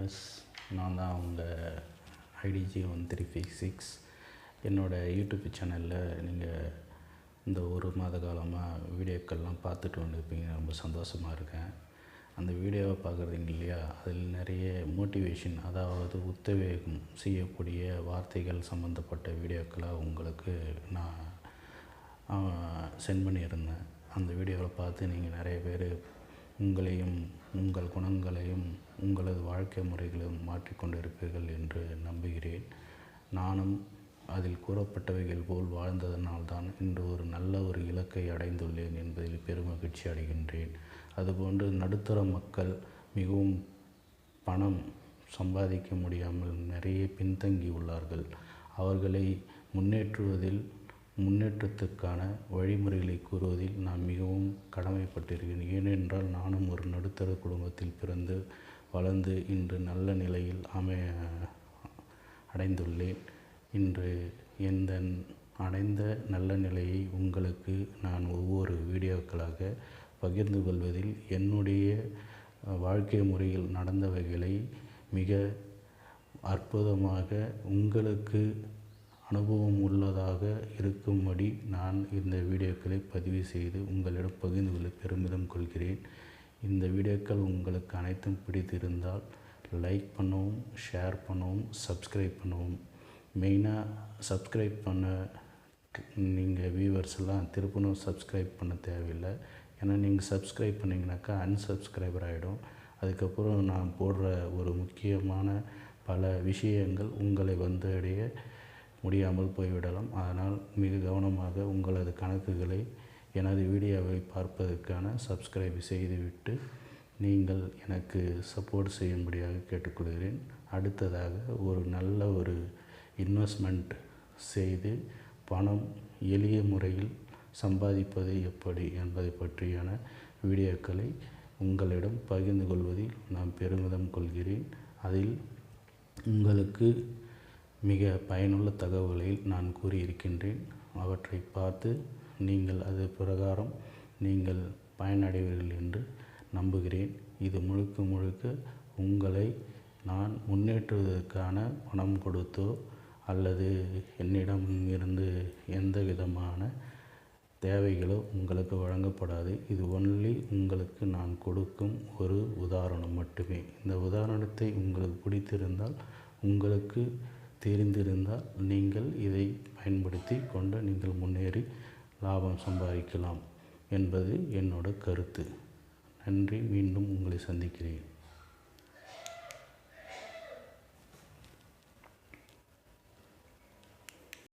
Viewers, நான் தான் உங்கள் ஐடிஜி 1356. என்னோடய யூடியூப் சேனலில் நீங்கள் இந்த ஒரு மாத காலமாக வீடியோக்கள்லாம் பார்த்துட்டு வந்துருப்பீங்க. ரொம்ப சந்தோஷமாக இருக்கேன். அந்த வீடியோவை பார்க்குறீங்க இல்லையா, அதில் நிறைய மோட்டிவேஷன், அதாவது உத்வேகம் செய்யக்கூடிய வார்த்தைகள் சம்மந்தப்பட்ட வீடியோக்களாக உங்களுக்கு நான் சென்ட் பண்ணியிருந்தேன். அந்த வீடியோவை பார்த்து நீங்கள் நிறைய பேர் உங்களையும் உங்கள் குணங்களையும் உங்களது வாழ்க்கை முறைகளையும் மாற்றிக்கொண்டு இருப்பீர்கள் என்று நம்புகிறேன். நானும் அதில் கூறப்பட்டவைகள் போல் வாழ்ந்ததனால்தான் இன்று ஒரு நல்ல ஒரு இலக்கை அடைந்துள்ளேன் என்பதில் பெருமகிழ்ச்சி அடைகின்றேன். அதுபோன்று நடுத்தர மக்கள் மிகவும் பணம் சம்பாதிக்க முடியாமல் நிறைய பின்தங்கி உள்ளார்கள். அவர்களை முன்னேற்றத்துக்கான வழிமுறைகளை கூறுவதில் நான் மிகவும் கடமைப்பட்டிருக்கிறேன். ஏனென்றால் நானும் ஒரு நடுத்தர குடும்பத்தில் பிறந்து வளர்ந்து இன்று நல்ல நிலையில் அடைந்துள்ளேன். இன்று இந்த அடைந்த நல்ல நிலையை உங்களுக்கு நான் ஒவ்வொரு வீடியோக்களாக பகிர்ந்து கொள்வதில் என்னுடைய வாழ்க்கை முறையில் நடந்தவைகளை மிக அற்புதமாக உங்களுக்கு அனுபவம் உள்ளதாக இருக்கும்படி நான் இந்த வீடியோக்களை பதிவு செய்து உங்களிடம் பகிர்ந்து கொள்ள பெருமிதம் கொள்கிறேன். இந்த வீடியோக்கள் உங்களுக்கு அனைத்தும் பிடித்திருந்தால் லைக் பண்ணவும், ஷேர் பண்ணவும், சப்ஸ்கிரைப் பண்ணவும். மெயினாக சப்ஸ்கிரைப் பண்ண நீங்கள் வியூவர்ஸ்லாம் திருப்பணும் சப்ஸ்கிரைப் பண்ண தேவையில்லை. ஏன்னா நீங்கள் சப்ஸ்கிரைப் பண்ணிங்கனாக்கா அன்சப்ஸ்கிரைபர் ஆகிடும். அதுக்கப்புறம் நான் போடுற ஒரு முக்கியமான பல விஷயங்கள் உங்களை வந்தடைய முடியாமல் போய்விடலாம். அதனால் மிக கவனமாக உங்களது கணக்குகளை எனது வீடியோவை பார்ப்பதற்கான சப்ஸ்கிரைப் செய்துவிட்டு நீங்கள் எனக்கு சப்போர்ட் செய்யும்படியாக கேட்டுக்கொள்கிறேன். அடுத்ததாக ஒரு நல்ல ஒரு இன்வெஸ்ட்மெண்ட் செய்து பணம் எளிய முறையில் சம்பாதிப்பது எப்படி என்பதை பற்றியான வீடியோக்களை உங்களிடம் பகிர்ந்து கொள்வதில் நான் பெருமிதம் கொள்கிறேன். அதில் உங்களுக்கு மிக பயனுள்ள தகவல்களை நான் கூறியிருக்கின்றேன். அவற்றை பார்த்து நீங்கள் அது பிரகாரம் நீங்கள் பயனடைவீர்கள் என்று நம்புகிறேன். இது முழுக்க உங்களை நான் முன்னேற்றுவதற்கான பணம் கொடுத்தோ அல்லது என்னிடம் இருந்து எந்த விதமான தேவைகளோ உங்களுக்கு வழங்கப்படாது. இது ஒன்லி உங்களுக்கு நான் கொடுக்கும் ஒரு உதாரணம் மட்டுமே. இந்த உதாரணத்தை உங்களுக்கு பிடித்திருந்தால், உங்களுக்கு தெரிந்திருந்தால் நீங்கள் இதை பயன்படுத்தி கொண்டு நீங்கள் முன்னேறி லாபம் சம்பாதிக்கலாம் என்பது என்னோட கருத்து. நன்றி. மீண்டும் உங்களை சந்திக்கிறேன்.